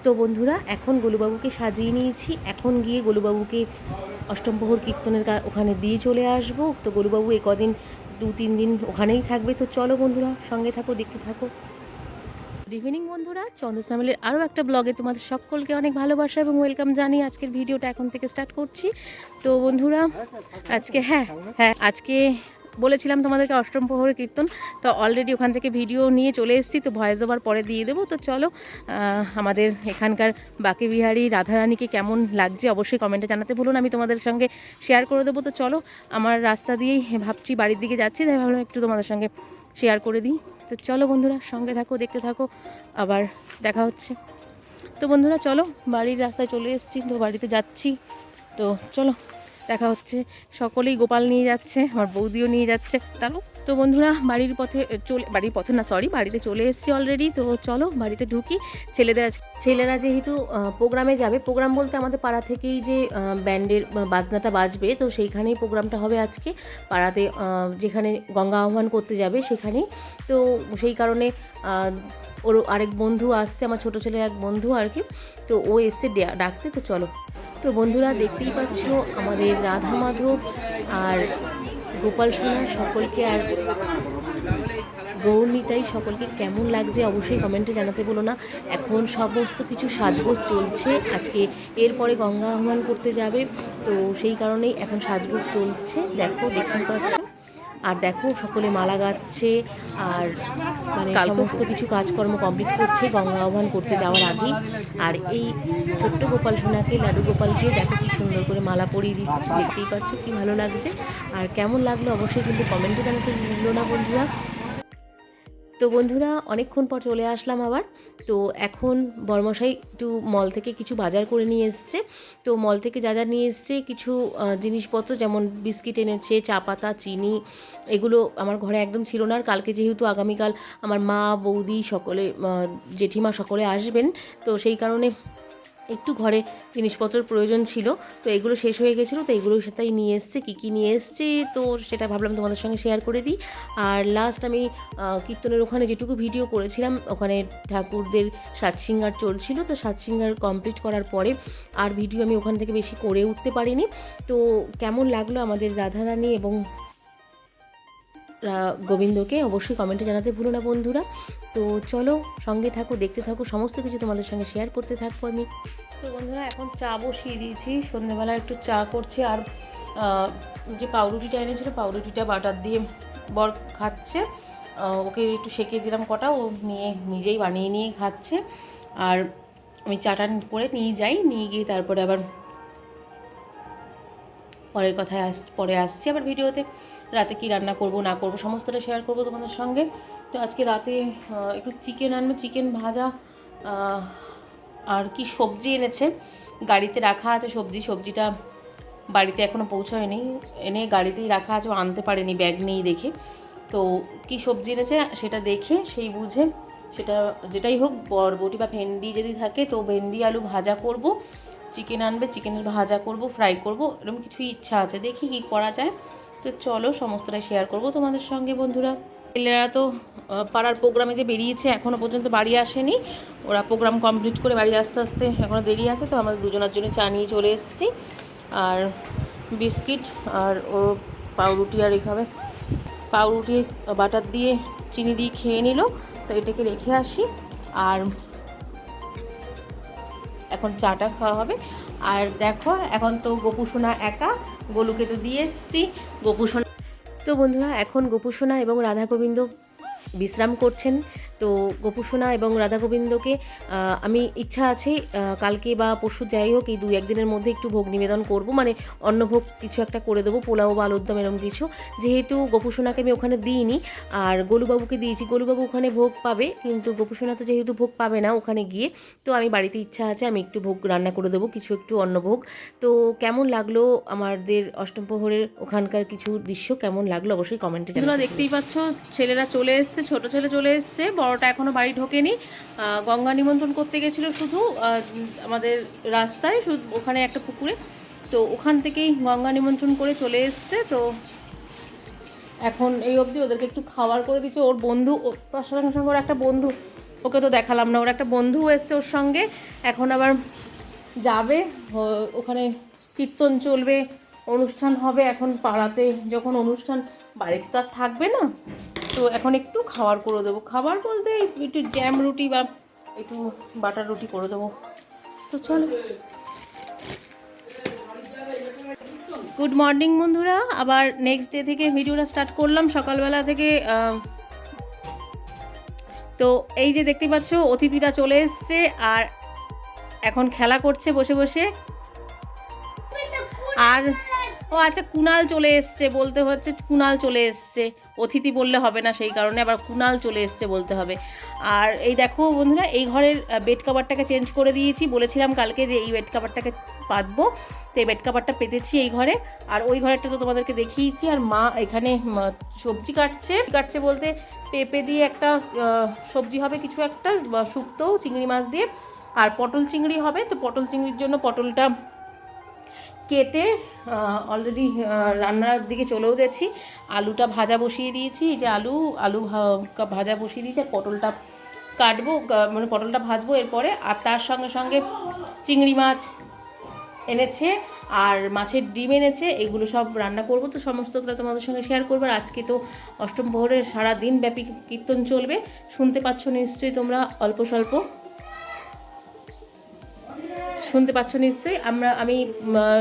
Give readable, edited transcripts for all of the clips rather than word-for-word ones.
তো বন্ধুরা এখন গোলুবাবুকে সাজিয়ে নিয়েছি, এখন গিয়ে গোলুবাবুকে অষ্টমপ্রহর কীর্তনের ওখানে দিয়ে চলে আসব। তো গোলুবাবু এ কদিন 2-3 দিন ওখানেই থাকবে। তো চলো বন্ধুরা, সঙ্গে থাকো, দেখতে থাকো। গুড ইভিনিং বন্ধুরা, চন্দস ফ্যামিলির আরও একটা ব্লগে তোমাদের সকলকে অনেক ভালোবাসা এবং ওয়েলকাম জানিয়ে আজকের ভিডিওটা এখন থেকে স্টার্ট করছি। তো বন্ধুরা আজকে আজকে বলেছিলাম তোমাদেরকে অষ্টম প্রহরের কীর্তন, তো অলরেডি ওখান থেকে ভিডিও নিয়ে চলে এসেছি, তো ভয়েস ওভার পরে দিয়ে দেবো। তো চলো আমাদের এখানকার বাঁকে বিহারী রাধারানীকে কেমন লাগছে অবশ্যই কমেন্টে জানাতে ভুলুন, আমি তোমাদের সঙ্গে শেয়ার করে দেবো। তো চলো, আমার রাস্তা দিয়েই ভাবছি বাড়ির দিকে যাচ্ছি, তাই ভাবলাম একটু তোমাদের সঙ্গে শেয়ার করে দিই। তো চলো বন্ধুরা, সঙ্গে থাকো, দেখতে থাকো, আবার দেখা হচ্ছে। তো বন্ধুরা চলো, বাড়ির রাস্তায় চলে এসেছি, তো বাড়িতে যাচ্ছি। তো চলো দেখা হচ্ছে। সকলেই গোপাল নিয়ে যাচ্ছে, আমার বৌদিও নিয়ে যাচ্ছে। চলো তো বন্ধুরা, বাড়িতে চলে এসেছি অলরেডি। তো চলো বাড়িতে ঢুকি। ছেলেরা যেহেতু প্রোগ্রামে যাবে, প্রোগ্রাম বলতে আমাদের পাড়া থেকেই যে ব্যান্ডের বাজনাটা বাজবে, তো সেইখানেই প্রোগ্রামটা হবে আজকে পাড়াতে, যেখানে গঙ্গা আহ্বান করতে যাবে সেখানেই। তো সেই কারণে ওর আরেক বন্ধু আসছে, আমার ছোটো ছেলের এক বন্ধু আর কি, তো ও এসছে ডাকতে। তো চলো। তো বন্ধুরা দেখতেই পাচ্ছ আমাদের রাধা মাধব আর গোপাল সোনা সকলকে, আর গৌরনীতাই সকলকে কেমন লাগছে অবশ্যই কমেন্টে জানাতে বলো না। এখন সমস্ত কিছু সাজগোজ চলছে, আজকে এরপরে গঙ্গা আহ্বান করতে যাবে, তো সেই কারণেই এখন সাজগোজ চলছে। দেখতেই পাচ্ছ। আর দেখো সকলে মালা গাচ্ছে আর মানে সমস্ত কিছু কাজকর্ম কমপ্লিট করছে গঙ্গা আহ্বান করতে যাওয়ার আগেই। আর এই ছোট্ট গোপাল সোনাকে, লাডু গোপালকে দেখো কি সুন্দর করে মালা পরিয়ে দিচ্ছে, দেখতেই পাচ্ছ কি ভালো লাগছে। আর কেমন লাগলো অবশ্যই কিন্তু কমেন্টে জানাতে ভুললো না বন্ধুরা। তো বন্ধুরা অনেকক্ষণ পর চলে আসলাম আবার। তো এখন বরমশাই একটু মল থেকে কিছু বাজার করে নিয়ে এসছে। তো মল থেকে যা যা নিয়ে এসছে কিছু জিনিসপত্র, যেমন বিস্কিট এনেছে, চা পাতা, চিনি, এগুলো আমার ঘরে একদম ছিল না। আর কালকে যেহেতু আগামীকাল আমার মা, বৌদি সকলে, জেঠিমা সকলে আসবেন, তো সেই কারণে একটু ঘরে জিনিসপত্রের প্রয়োজন ছিল, তো এগুলো শেষ হয়ে গেছিলো, তো এগুলোর সাথেই নিয়ে এসছে। কী নিয়ে এসছে তো সেটা ভাবলাম তোমাদের সঙ্গে শেয়ার করে দিই। আর লাস্ট আমি কীর্তনের ওখানে যেটুকু ভিডিও করেছিলাম, ওখানে ঠাকুরদের সাতশৃঙ্গার চলছিল, তো সাতশৃঙ্গার কমপ্লিট করার পরে আর ভিডিও আমি ওখান থেকে বেশি করে উঠতে পারিনি। তো কেমন লাগলো আমাদের রাধারানী এবং গোবিন্দকে অবশ্যই কমেন্টে জানাতে ভুলো না বন্ধুরা। তো চলো সঙ্গে থাকো, দেখতে থাকো, সমস্ত কিছু তোমাদের সঙ্গে শেয়ার করতে থাকবো আমি। তো বন্ধুরা এখন চা বসিয়ে দিয়েছি, সন্ধ্যেবেলা একটু চা করছি। আর যে পাউরুটিটা এনেছিল, পাউরুটিটা বাটার দিয়ে বর খাচ্ছে, ওকে একটু সেঁকে দিলাম কটা, ও নিজেই বানিয়ে নিয়ে খাচ্ছে। আর আমি চাটা করে নিয়ে গিয়ে তারপরে আবার পরের কথায় পরে আসছি আবার ভিডিওতে। রাতে কি রান্না করব না করব সমস্তটা শেয়ার করব তোমাদের সঙ্গে। তো আজকে রাতে একটু চিকেন আনবো, চিকেন ভাজা, আর কি সবজি এনেছে, গাড়িতে রাখা আছে সবজিটা বাড়িতে এখনও পৌঁছায়নি, এনে গাড়িতেই রাখা আছে, আনতে পারেনি ব্যাগ নেই দেখে। তো কি সবজি এনেছে সেটা দেখে সেই বুঝে, সেটা যেটাই হোক, বরবটি বা ভেন্ডি যদি থাকে তো ভেন্ডি আলু ভাজা করব, চিকেন আনবে, চিকেনের ভাজা করব, ফ্রাই করব, এরকম কিছুই ইচ্ছা আছে, দেখি কি করা যায়। তো চলো সমস্তটাই শেয়ার করব তোমাদের সঙ্গে বন্ধুরা। ছেলেরা তো পাড়ার প্রোগ্রামে যে বেরিয়েছে, এখনও পর্যন্ত বাড়ি আসেনি, ওরা প্রোগ্রাম কমপ্লিট করে বাড়ি আস্তে আস্তে এখনও দেরি আছে। তো আমাদের দুজনের জন্য চা নিয়ে চলে এসেছি, আর বিস্কিট, আর ও পাউরুটি আর খাবে, পাউরুটি বাটার দিয়ে চিনি দিয়ে খেয়ে নিল, তো এটাকে রেখে আসি। আর এখন চাটা খাওয়া হবে। আর দেখো এখন তো গোপুসোনা একা, গোলুকে তো দিয়ে এসেছি গোপুসোনা। তো বন্ধুরা এখন গোপুসোনা এবং রাধা গোবিন্দ বিশ্রাম করছেন। তো গোপুসোনা এবং রাধা গোবিন্দকে আমি ইচ্ছা আছে কালকে বা পরশু যাই হোক, এই 2-1 দিনের মধ্যে একটু ভোগ নিবেদন করব, মানে অন্নভোগ কিছু একটা করে দেবো, পোলাও বা আলুর দম এরকম কিছু। যেহেতু গোপুসোনাকে আমি ওখানে দিইনি আর গোলুবাবুকে দিয়েছি, গোলুবাবু ওখানে ভোগ পাবে, কিন্তু গোপুসোনা তো যেহেতু ভোগ পাবে না ওখানে গিয়ে, তো আমি বাড়িতে ইচ্ছা আছে আমি একটু ভোগ রান্না করে দেবো, কিছু একটু অন্নভোগ। তো কেমন লাগলো আমাদের অষ্টম প্রহরের ওখানকার কিছু দৃশ্য, কেমন লাগলো অবশ্যই কমেন্টে জানাও। দেখতেই পাচ্ছ ছেলেরা চলে এসছে, ছোট ছেলে চলে এসছে, বড়টা এখনও বাড়ি ঢোকেনি। গঙ্গা নিমন্ত্রণ করতে গেছিলো শুধু আমাদের রাস্তায়, শুধু ওখানে একটা পুকুরে, তো ওখান থেকেই গঙ্গা নিমন্ত্রণ করে চলে এসছে। তো এখন এই অবধি ওদেরকে একটু খাবার করে দিচ্ছে, ওর বন্ধু, তার সঙ্গে সঙ্গে ওর একটা বন্ধু ওকে তো দেখালাম না, ওর একটা বন্ধু এসছে ওর সঙ্গে, এখন আবার যাবে ওখানে, কীর্তন চলবে, অনুষ্ঠান হবে এখন পাড়াতে, যখন অনুষ্ঠান বাড়িতে তো আর থাকবে না, তো এখন একটু খাবার করে দেবো, খাবার বলতে একটু জ্যাম রুটি বা একটু বাটার রুটি করে দেবো। তো চলো, গুড মর্নিং বন্ধুরা, আবার নেক্সট ডে থেকে ভিডিওটা স্টার্ট করলাম সকালবেলা থেকে। তো এই যে দেখতে পাচ্ছ অতিথিরা চলে এসছে আর এখন খেলা করছে বসে বসে। আর ও আচ্ছা, কুনাল চলে এসছে বলতে হচ্ছে, কুনাল চলে এসছে, অতিথি বললে হবে না, সেই কারণে আবার কুনাল চলে এসছে বলতে হবে। আর এই দেখো বন্ধুরা, এই ঘরের বেড কাভারটাকে চেঞ্জ করে দিয়েছি, বলেছিলাম কালকে যে এই বেড কাভারটাকে পাতবো, তো এই বেড কাভারটা পেতেছি এই ঘরে। আর ওই ঘরেরটা তো তোমাদেরকে দেখিয়েছি। আর মা এখানে সবজি কাটছে বলতে পেঁপে দিয়ে একটা সবজি হবে, কিছু একটা শুক্তো চিংড়ি মাছ দিয়ে, আর পটল চিংড়ি হবে। তো পটল চিংড়ির জন্য পটলটা কেটে অলরেডি রান্নার দিকে চলেও গেছি, আলুটা ভাজা বসিয়ে দিয়েছি, এই যে আলু ভাজা বসিয়ে দিয়েছি, আর পটলটা কাটবো, মানে পটলটা ভাজবো এরপরে। আর তার সঙ্গে সঙ্গে চিংড়ি মাছ এনেছে আর মাছের ডিম এনেছে, এগুলো সব রান্না করব, তো সমস্তটা তোমাদের সঙ্গে শেয়ার করবো। আর আজকে তো অষ্টম প্রহরে সারা দিন ব্যাপী কীর্তন চলবে, শুনতে পাচ্ছ নিশ্চয়ই তোমরা, অল্প স্বল্প শুনতে পাচ্ছ নিশ্চয়ই। আমি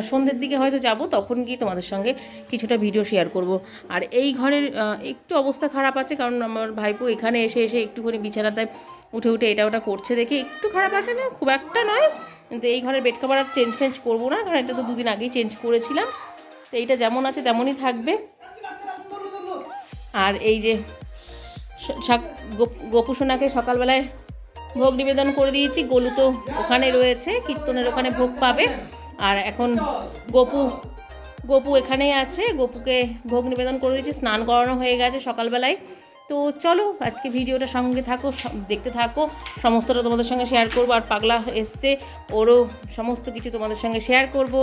সন্ধ্যের দিকে হয়তো যাব, তখন গিয়ে তোমাদের সঙ্গে কিছুটা ভিডিও শেয়ার করব। আর এই ঘরের একটু অবস্থা খারাপ আছে, কারণ আমার ভাইপো এখানে এসে একটুখানি বিছানাটায় উঠে এটা ওটা করছে দেখে একটু খারাপ আছে, না খুব একটা নয়। কিন্তু এই ঘরের বেড কভার আর চেঞ্জ করবো না, কারণ এটা তো দুদিন আগেই চেঞ্জ করেছিলাম, তো এইটা যেমন আছে তেমনই থাকবে। আর এই যে গোপু সোনাকে সকালবেলায় ভোগ নিবেদন করে দিয়েছি, গোলু তো ওখানে রয়েছে, কীর্তনের ওখানে ভোগ পাবে। আর এখন গোপু এখানেই আছে, গোপুকে ভোগ নিবেদন করে দিয়েছি, স্নান করানো হয়ে গেছে সকালবেলায়। তো চলো আজকে ভিডিওটা সঙ্গে থাকো, দেখতে থাকো, সমস্তটা তোমাদের সঙ্গে শেয়ার করবো। আর পাগলা এসছে, ওরও সমস্ত কিছু তোমাদের সঙ্গে শেয়ার করব।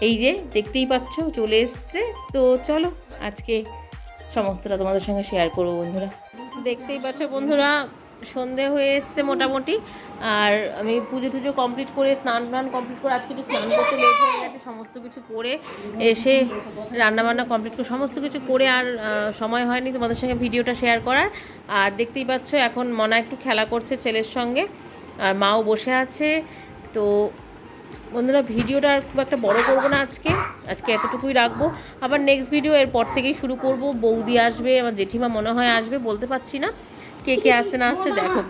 এই যে দেখতেই পাচ্ছ চলে এসছে, তো চলো আজকে সমস্তটা তোমাদের সঙ্গে শেয়ার করবো বন্ধুরা। দেখতেই পাচ্ছ বন্ধুরা, সন্ধে হয়ে এসছে মোটামুটি, আর আমি পুজো টুজো কমপ্লিট করে স্নান কমপ্লিট করে, আজকে একটু স্নান করতে লেট হয়ে গেছে, সমস্ত কিছু করে এসে রান্নাবান্না কমপ্লিট করে সমস্ত কিছু করে আর সময় হয়নি তোমাদের সঙ্গে ভিডিওটা শেয়ার করার। আর দেখতেই পাচ্ছ এখন মনা একটু খেলা করছে ছেলের সঙ্গে, আর মাও বসে আছে। তো বন্ধুরা ভিডিওটা আর খুব একটা বড় করবো না, আজকে এতটুকুই রাখবো। আবার নেক্সট ভিডিও এরপর থেকেই শুরু করব। বৌদি আসবে, আমার জেঠিমা মনে হয় আসবে, বলতে পারছি না কে আসছে না আসছে।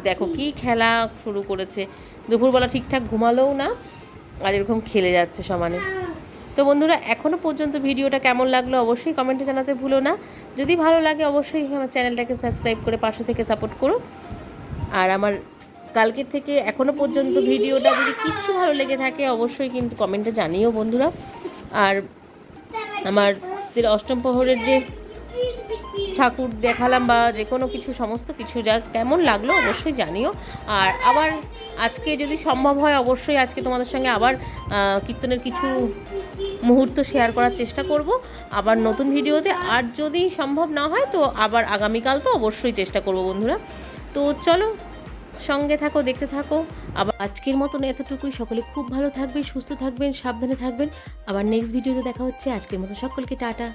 দেখো কি খেলা শুরু করেছে, দুপুরবেলা ঠিকঠাক ঘুমালোও না, আর এরকম খেলে যাচ্ছে সমানে। তো বন্ধুরা এখনও পর্যন্ত ভিডিওটা কেমন লাগলো অবশ্যই কমেন্টে জানাতে ভুলো না। যদি ভালো লাগে অবশ্যই আমার চ্যানেলটাকে সাবস্ক্রাইব করে পাশে থেকে সাপোর্ট করো। আর আমার কালকের থেকে এখনও পর্যন্ত ভিডিওটা যদি কিচ্ছু ভালো লেগে থাকে অবশ্যই কিন্তু কমেন্টে জানিও বন্ধুরা। আর আমাদের অষ্টম প্রহরের যে ঠাকুর দেখালাম বা যে কোনো কিছু সমস্ত কিছু যা কেমন লাগলো অবশ্যই জানিও। আর আবার আজকে যদি সম্ভব হয় অবশ্যই আজকে তোমাদের সঙ্গে আবার কীর্তনের কিছু মুহূর্ত শেয়ার করার চেষ্টা করব আবার নতুন ভিডিওতে। আর যদি সম্ভব না হয় তো আবার আগামীকাল তো অবশ্যই চেষ্টা করব বন্ধুরা। তো চলো সঙ্গে থাকো, দেখতে থাকো। আবার আজকের মতন এতটুকুই, সকলে খুব ভালো থাকবেন, সুস্থ থাকবেন, সাবধানে থাকবেন। আবার নেক্সট ভিডিওতে দেখা হচ্ছে। আজকের মতো সকলকে টাটা।